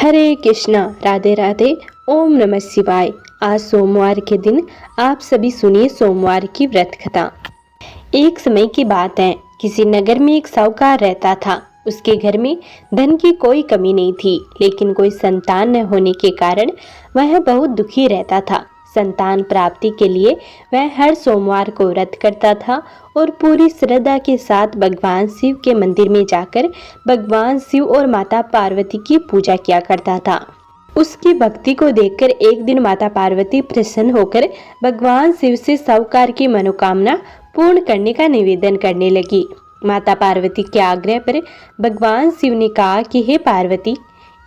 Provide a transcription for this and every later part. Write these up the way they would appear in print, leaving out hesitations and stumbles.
हरे कृष्णा, राधे राधे, ओम नमः शिवाय। आज सोमवार के दिन आप सभी सुनिए सोमवार की व्रत कथा। एक समय की बात है, किसी नगर में एक साहूकार रहता था। उसके घर में धन की कोई कमी नहीं थी, लेकिन कोई संतान न होने के कारण वह बहुत दुखी रहता था। संतान प्राप्ति के लिए वह हर सोमवार को व्रत करता था और पूरी श्रद्धा के साथ भगवान शिव के मंदिर में जाकर भगवान शिव और माता पार्वती की पूजा किया करता था। उसकी भक्ति को देखकर एक दिन माता पार्वती प्रसन्न होकर भगवान शिव से साहूकार की मनोकामना पूर्ण करने का निवेदन करने लगी। माता पार्वती के आग्रह पर भगवान शिव ने कहा कि हे पार्वती,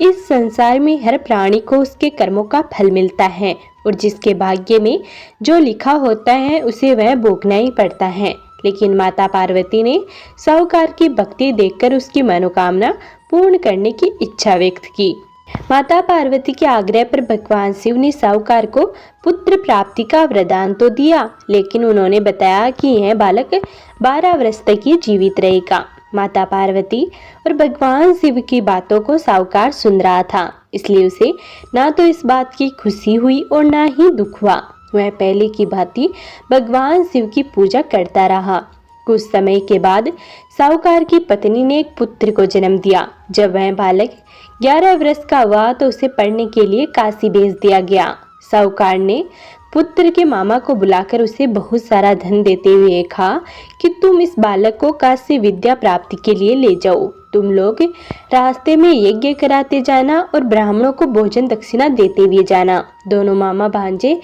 इस संसार में हर प्राणी को उसके कर्मों का फल मिलता है और जिसके भाग्य में जो लिखा होता है उसे वह भोगना ही पड़ता है। लेकिन माता पार्वती ने साहूकार की भक्ति देखकर उसकी मनोकामना पूर्ण करने की इच्छा व्यक्त की। माता पार्वती के आग्रह पर भगवान शिव ने साहूकार को पुत्र प्राप्ति का वरदान तो दिया, लेकिन उन्होंने बताया कि यह बालक 12 वर्ष तक ही जीवित रहेगा। माता पार्वती और भगवान शिव की बातों को साहूकार सुन रहा था, इसलिए उसे ना तो इस बात की खुशी हुई और ना ही दुख हुआ। वह पहले की भांति भगवान शिव की पूजा करता रहा। कुछ समय के बाद साहूकार की पत्नी ने एक पुत्र को जन्म दिया। जब वह बालक 11 वर्ष का हुआ तो उसे पढ़ने के लिए काशी भेज दिया गया। साहूकार ने पुत्र के मामा को बुलाकर उसे बहुत सारा धन देते हुए कहा कि तुम इस बालक को काशी विद्या प्राप्ति के लिए ले जाओ। तुम लोग रास्ते में यज्ञ कराते जाना और ब्राह्मणों को भोजन दक्षिणा देते हुए जाना। दोनों मामा भांजे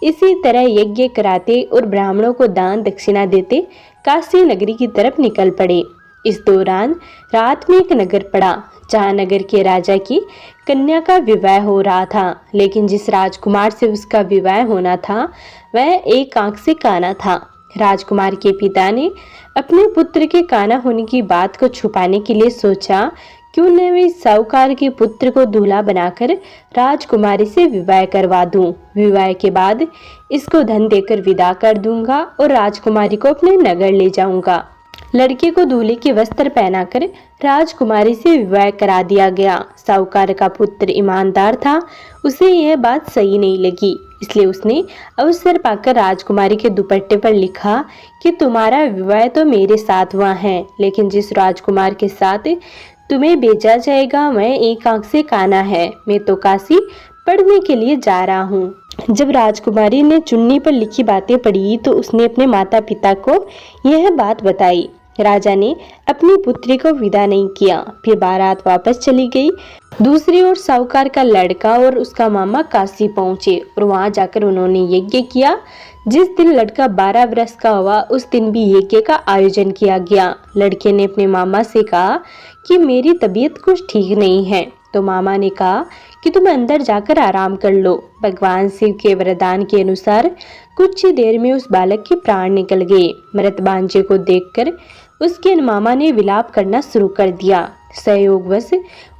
इसी तरह यज्ञ कराते और ब्राह्मणों को दान दक्षिणा देते काशी नगरी की तरफ निकल पड़े। इस दौरान रात में एक नगर पड़ा, जहाँ नगर के राजा की कन्या का विवाह हो रहा था। लेकिन जिस राजकुमार से उसका विवाह होना था वह एक आंख से काना था। राजकुमार के पिता ने अपने पुत्र के काना होने की बात को छुपाने के लिए सोचा, क्यों न मैं साहूकार के पुत्र को दूल्हा बनाकर राजकुमारी से विवाह करवा दूं। विवाह के बाद इसको धन देकर विदा कर दूंगा और राजकुमारी को अपने नगर ले जाऊंगा। लड़के को दूल्हे के वस्त्र पहनाकर राजकुमारी से विवाह करा दिया गया। साहूकार का पुत्र ईमानदार था, उसे यह बात सही नहीं लगी, इसलिए उसने अवसर पाकर राजकुमारी के दुपट्टे पर लिखा कि तुम्हारा विवाह तो मेरे साथ हुआ है, लेकिन जिस राजकुमार के साथ तुम्हें भेजा जाएगा वह एक आंख से काना है। मैं तो काशी पढ़ने के लिए जा रहा हूँ। जब राजकुमारी ने चुन्नी पर लिखी बातें पढ़ी तो उसने अपने माता पिता को यह बात बताई। राजा ने अपनी पुत्री को विदा नहीं किया, फिर बारात वापस चली गई। दूसरी ओर साहूकार का लड़का और उसका मामा काशी पहुंचे और वहां जाकर उन्होंने यज्ञ किया। जिस दिन लड़का 12 वर्ष का हुआ उस दिन भी यज्ञ का आयोजन किया गया। लड़के ने अपने मामा से कहा कि मेरी तबीयत कुछ ठीक नहीं है, तो मामा ने कहा कि तुम अंदर जाकर आराम कर लो। भगवान शिव के वरदान के अनुसार कुछ ही देर में उस बालक के प्राण निकल गए। मृत भांजे को देखकर उसके मामा ने विलाप करना शुरू कर दिया। सहयोगवश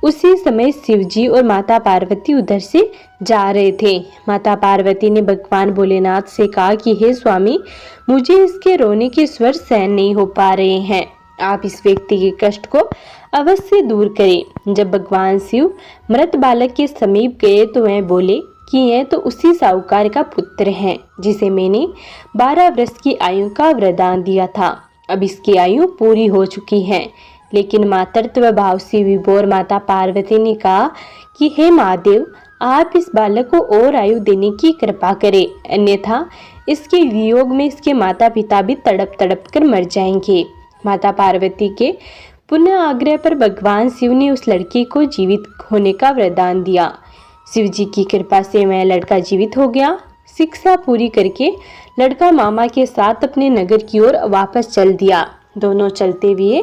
उसी समय शिवजी और माता पार्वती उधर से जा रहे थे। माता पार्वती ने भगवान भोलेनाथ से कहा कि हे स्वामी, मुझे इसके रोने के स्वर सहन नहीं हो पा रहे हैं, आप इस व्यक्ति के कष्ट को अवश्य दूर करें। जब भगवान शिव मृत बालक के समीप गए तो वह बोले कि यह तो उसी साहूकार का पुत्र है जिसे मैंने 12 वर्ष की आयु का वरदान दिया था। अब इसकी आयु पूरी हो चुकी है। लेकिन मातृत्व भाव से विभोर माता पार्वती ने कहा कि हे महादेव, आप इस बालक को और आयु देने की कृपा करें, अन्यथा इसके वियोग में इसके माता पिता भी तड़प तड़प कर मर जाएंगे। माता पार्वती के पुनः आग्रह पर भगवान शिव ने उस लड़के को जीवित होने का वरदान दिया। शिव जी की कृपा से वह लड़का जीवित हो गया। शिक्षा पूरी करके लड़का मामा के साथ अपने नगर की ओर वापस चल दिया। दोनों चलते हुए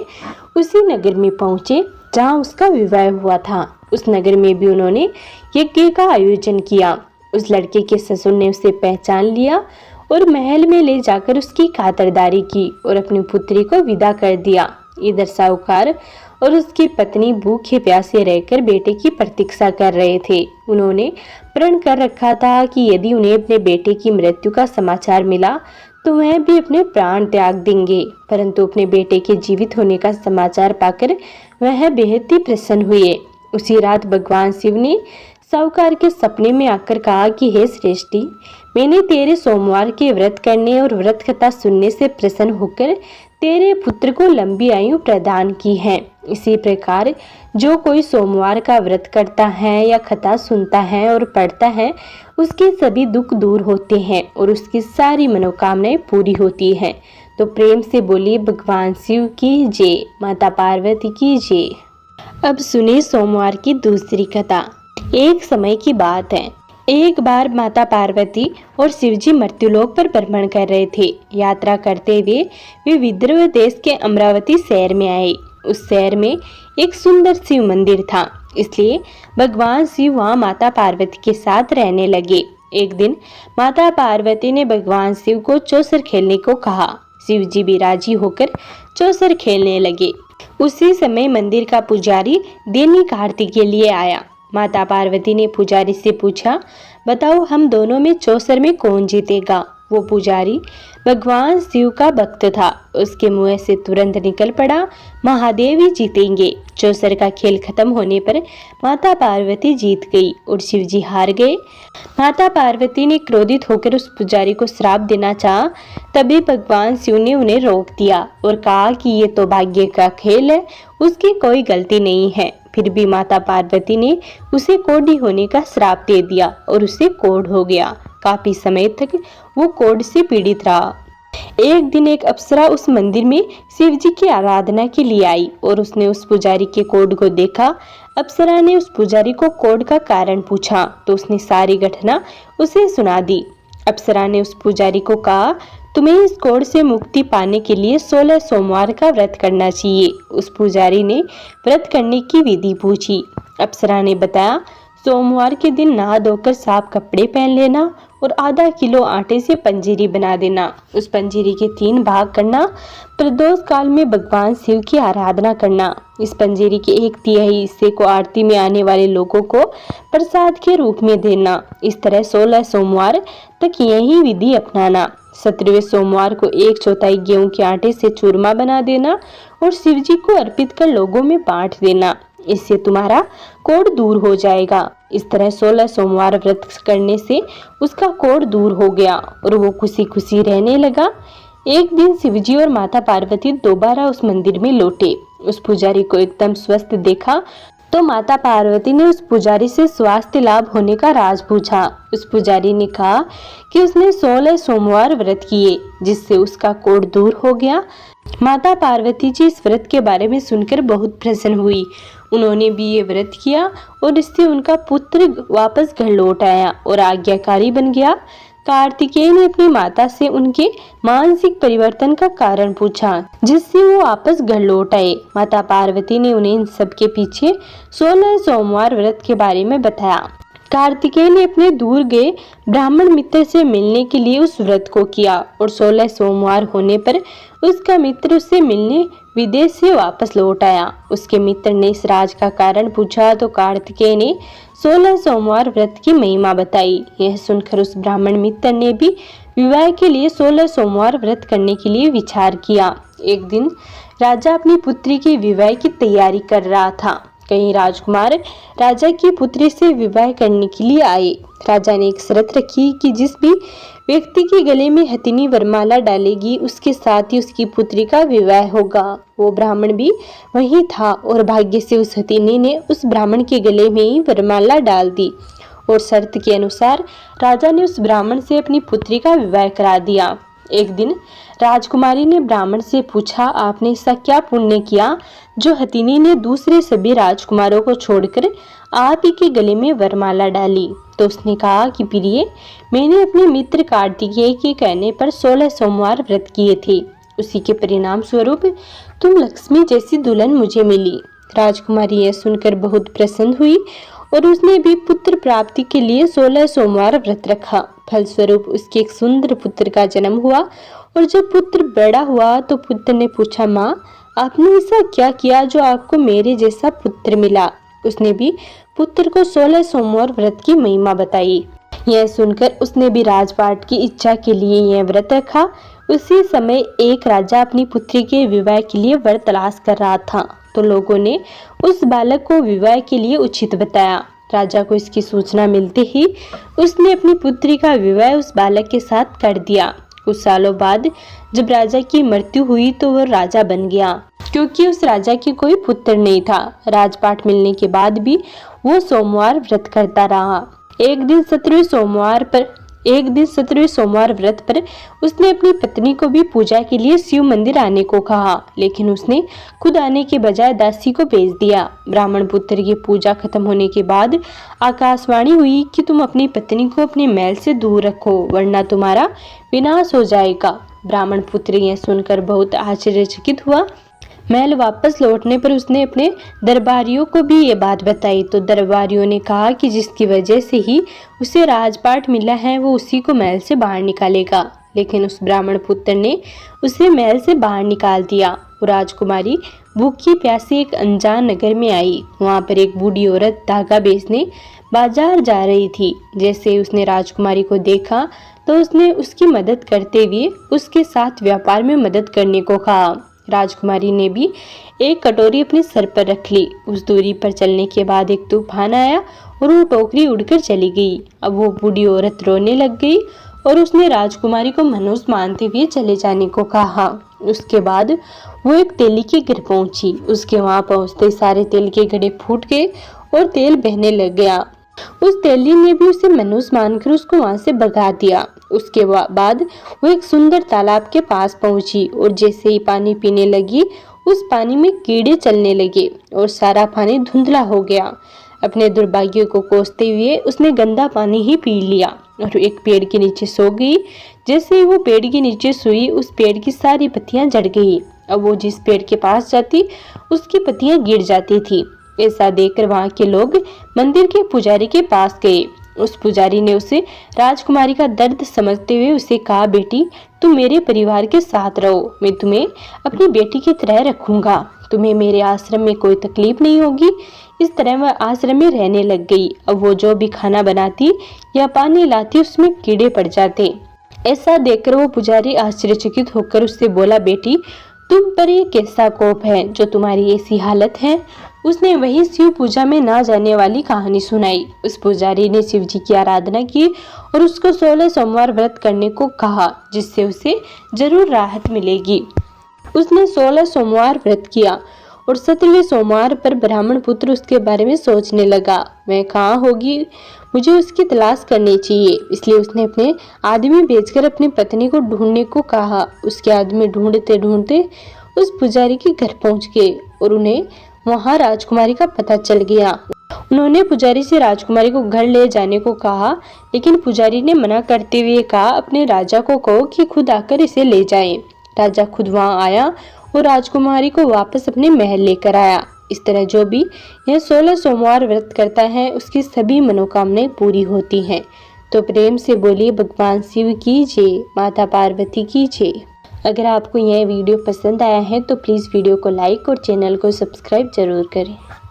उसी नगर में पहुंचे जहां उसका विवाह हुआ था। उस नगर में भी उन्होंने यज्ञ का आयोजन किया। उस लड़के के ससुर ने उसे पहचान लिया और महल में ले जाकर उसकी खातिरदारी की और अपनी पुत्री को विदा कर दिया। इधर साहूकार और उसकी पत्नी भूखे प्यासे रहकर बेटे की प्रतीक्षा कर रहे थे। उन्होंने प्रण कर रखा था कि यदि उन्हें अपने बेटे की मृत्यु का समाचार मिला तो वह भी अपने प्राण त्याग देंगे। परंतु अपने बेटे के जीवित होने का समाचार पाकर वह बेहद ही प्रसन्न हुए। उसी रात भगवान शिव ने साहूकार के सपने में आकर कहा कि हे श्रेष्ठी, मैंने तेरे सोमवार के व्रत करने और व्रत कथा सुनने से प्रसन्न होकर तेरे पुत्र को लंबी आयु प्रदान की है। इसी प्रकार जो कोई सोमवार का व्रत करता है या कथा सुनता है और पढ़ता है, उसके सभी दुख दूर होते हैं और उसकी सारी मनोकामनाएं पूरी होती हैं। तो प्रेम से बोलिए भगवान शिव की जय, माता पार्वती की जय। अब सुनिए सोमवार की दूसरी कथा। एक समय की बात है, एक बार माता पार्वती और शिवजी मृत्युलोक पर भ्रमण कर रहे थे। यात्रा करते हुए वे विदर्भ देश के अमरावती शहर में आए। उस शहर में एक सुंदर शिव मंदिर था, इसलिए भगवान शिव वहाँ माता पार्वती के साथ रहने लगे। एक दिन माता पार्वती ने भगवान शिव को चौसर खेलने को कहा। शिवजी भी राजी होकर चौसर खेलने लगे। उसी समय मंदिर का पुजारी दैनिक आरती के लिए आया। माता पार्वती ने पुजारी से पूछा, बताओ हम दोनों में चौसर में कौन जीतेगा। वो पुजारी भगवान शिव का भक्त था। उसके मुंह से तुरंत निकल पड़ा, महादेव ही जीतेंगे। चौसर का खेल खत्म होने पर माता पार्वती जीत गई और शिवजी हार गए। माता पार्वती ने क्रोधित होकर उस पुजारी को श्राप देना चाहा, तभी भगवान शिव ने उन्हें रोक दिया और कहा कि ये तो भाग्य का खेल है, उसकी कोई गलती नहीं है। फिर भी माता पार्वती ने उसे कोढ़ी होने का श्राप दे दिया और उसे कोढ़ हो गया। काफी समय तक वो कोढ़ से पीड़ित रहा। एक दिन एक अप्सरा उस मंदिर में शिव जी की आराधना के लिए आई और उसने उस पुजारी के कोढ़ को देखा। अप्सरा ने उस पुजारी को कोढ़ का कारण पूछा तो उसने सारी घटना उसे सुना दी। अप्सरा ने उस पुजारी को कहा, तुम्हें इस कोढ़ से मुक्ति पाने के लिए 16 सोमवार का व्रत करना चाहिए। उस पुजारी ने व्रत करने की विधि पूछी। अप्सरा ने बताया, सोमवार के दिन नहा धोकर साफ कपड़े पहन लेना और आधा किलो आटे से पंजीरी बना देना। उस पंजीरी के 3 भाग करना। प्रदोष काल में भगवान शिव की आराधना करना। इस पंजीरी के 1/3 हिस्से को आरती में आने वाले लोगों को प्रसाद के रूप में देना। इस तरह 16 सोमवार तक यही विधि अपनाना। 17वें सोमवार को 1/4 गेहूं के आटे से चूरमा बना देना और शिव जी को अर्पित कर लोगों में बांट देना। इससे तुम्हारा कोढ़ दूर हो जाएगा। इस तरह 16 सोमवार व्रत करने से उसका कोढ़ दूर हो गया और वो खुशी खुशी रहने लगा। एक दिन शिवजी और माता पार्वती दोबारा उस मंदिर में लौटे। उस पुजारी को एकदम स्वस्थ देखा तो माता पार्वती ने उस पुजारी से स्वास्थ्य लाभ होने का राज पूछा। उस पुजारी ने कहा कि उसने 16 सोमवार व्रत किए जिससे उसका कोढ़ दूर हो गया। माता पार्वती जी इस व्रत के बारे में सुनकर बहुत प्रसन्न हुई। उन्होंने भी ये व्रत किया और इससे उनका पुत्र वापस घर लौट आया और आज्ञाकारी बन गया। कार्तिकेय ने अपनी माता से उनके मानसिक परिवर्तन का कारण पूछा जिससे वो वापस घर लौट आए। माता पार्वती ने उन्हें इन सब के पीछे 16 सोमवार व्रत के बारे में बताया। कार्तिकेय ने अपने दूर गए ब्राह्मण मित्र से मिलने के लिए उस व्रत को किया और 16 सोमवार होने पर उसका मित्र उससे मिलने विदेश से वापस लौट आया। उसके मित्र ने इस राज का कारण पूछा तो कार्तिकेय ने 16 सोमवार व्रत की महिमा बताई। यह सुनकर उस ब्राह्मण मित्र ने भी विवाह के लिए 16 सोमवार व्रत करने के लिए विचार किया। एक दिन राजा अपनी पुत्री के विवाह की तैयारी कर रहा था। कई राजकुमार राजा की पुत्री से विवाह करने के लिए आए। राजा ने एक शर्त रखी कि जिस भी व्यक्ति के गले में हथिनी वरमाला डालेगी उसके साथ ही उसकी पुत्री का विवाह होगा। वो ब्राह्मण भी वही था और भाग्य से उस हथिनी ने उस ब्राह्मण के गले में ही वरमाला डाल दी और शर्त के अनुसार राजा ने उस ब्राह्मण से अपनी पुत्री का विवाह करा दिया। एक दिन राजकुमारी ने ब्राह्मण से पूछा, आपने ऐसा क्या पुण्य किया जो हथिनी ने दूसरे सभी राजकुमारों को छोड़कर आप ही के गले में वरमाला डाली। तो उसने कहा कि प्रिय, मैंने अपने मित्र कार्तिकेय के कहने पर 16 सोमवार व्रत किए थे। उसी के परिणाम स्वरूप तुम लक्ष्मी जैसी दुल्हन मुझे मिली। राजकुमारी यह सुनकर बहुत प्रसन्न हुई और उसने भी पुत्र प्राप्ति के लिए 16 सोमवार व्रत रखा। फलस्वरूप उसके एक सुंदर पुत्र का जन्म हुआ और जब पुत्र बड़ा हुआ तो पुत्र ने पूछा, माँ आपने ऐसा क्या किया जो आपको मेरे जैसा पुत्र मिला। उसने भी पुत्र को 16 सोमवार व्रत की महिमा बताई। यह सुनकर उसने भी राजपाट की इच्छा के लिए यह व्रत रखा। उसी समय एक राजा अपनी पुत्री के विवाह के लिए वर तलाश कर रहा था, तो लोगों ने उस बालक को विवाह के लिए उचित बताया। राजा को इसकी सूचना मिलते ही उसने अपनी पुत्री का विवाह उस बालक के साथ कर दिया। कुछ सालों बाद जब राजा की मृत्यु हुई तो वह राजा बन गया, क्योंकि उस राजा की कोई पुत्र नहीं था। राजपाट मिलने के बाद भी वो सोमवार व्रत करता रहा। एक दिन 17वें सोमवार व्रत पर उसने अपनी पत्नी को भी पूजा के लिए शिव मंदिर आने को कहा, लेकिन उसने खुद आने के बजाय दासी को भेज दिया। ब्राह्मण पुत्र की पूजा खत्म होने के बाद आकाशवाणी हुई कि तुम अपनी पत्नी को अपने महल से दूर रखो, वरना तुम्हारा विनाश हो जाएगा। ब्राह्मण पुत्र यह सुनकर बहुत आश्चर्यचकित हुआ। महल वापस लौटने पर उसने अपने दरबारियों को भी ये बात बताई, तो दरबारियों ने कहा कि जिसकी वजह से ही उसे राजपाट मिला है वो उसी को महल से बाहर निकालेगा। लेकिन उस ब्राह्मण पुत्र ने उसे महल से बाहर निकाल दिया। वो राजकुमारी भूखी प्यासी एक अनजान नगर में आई। वहाँ पर एक बूढ़ी औरत धागा बेचने बाजार जा रही थी। जैसे उसने राजकुमारी को देखा तो उसने उसकी मदद करते हुए उसके साथ व्यापार में मदद करने को कहा। राजकुमारी ने भी एक कटोरी अपने सर पर रख ली। उस दूरी पर चलने के बाद एक तूफान आया और वो टोकरी उड़कर चली गई। अब वो बूढ़ी औरत रोने लग गई और उसने राजकुमारी को मनुष्य मानते हुए चले जाने को कहा। उसके बाद वो एक तेली के घर पहुंची। उसके वहां पहुंचते सारे तेल के घड़े फूट गए और तेल बहने लग गया। उस तेली ने भी उसे मनुष्य मानकर उसको वहां से भगा दिया। उसके बाद वो एक सुंदर तालाब के पास पहुंची और जैसे ही पानी पीने लगी उस पानी में कीड़े चलने लगे और सारा पानी धुंधला हो गया। अपने दुर्भाग्य को कोसते हुए उसने गंदा पानी ही पी लिया और एक पेड़ के नीचे सो गई। जैसे ही वो पेड़ के नीचे सोई उस पेड़ की सारी पत्तियां झड़ गई। अब वो जिस पेड़ के पास जाती उसकी पत्तियां गिर जाती थी। ऐसा देखकर वहां के लोग मंदिर के पुजारी के पास गए। उस पुजारी ने उसे राजकुमारी का दर्द समझते हुए उसे कहा, बेटी तुम मेरे परिवार के साथ रहो, मैं तुम्हें अपनी बेटी की तरह रखूंगा, तुम्हें मेरे आश्रम में कोई तकलीफ नहीं होगी। इस तरह वह आश्रम में रहने लग गई। अब वो जो भी खाना बनाती या पानी लाती उसमें कीड़े पड़ जाते। ऐसा देखकर वो पुजारी आश्चर्यचकित होकर उससे बोला, बेटी तुम पर ये कैसा कोप है जो तुम्हारी ऐसी हालत है। उसने वही शिव पूजा में ना जाने वाली कहानी सुनाई। उस पुजारी ने शिव जी की आराधना की और उसको 16 सोमवार व्रत करने को कहा, जिससे उसे जरूर राहत मिलेगी। उसने 16 सोमवार व्रत किया और 17वें सोमवार पर ब्राह्मण पुत्र उसके बारे में सोचने लगा, वह कहाँ होगी, मुझे उसकी तलाश करनी चाहिए। इसलिए उसने अपने आदमी भेजकर अपनी पत्नी को ढूंढने को कहा। उसके आदमी ढूंढते ढूंढते उस पुजारी के घर पहुंच गए और उन्हें वहां राजकुमारी का पता चल गया। उन्होंने पुजारी से राजकुमारी को घर ले जाने को कहा, लेकिन पुजारी ने मना करते हुए कहा, अपने राजा को कहो कि खुद आकर इसे ले जाए। राजा खुद वहां आया और राजकुमारी को वापस अपने महल लेकर आया। इस तरह जो भी यह 16 सोमवार व्रत करता है उसकी सभी मनोकामनाएं पूरी होती हैं। तो प्रेम से बोलिए भगवान शिव की जय, माता पार्वती की जय। अगर आपको यह वीडियो पसंद आया है तो प्लीज़ वीडियो को लाइक और चैनल को सब्सक्राइब जरूर करें।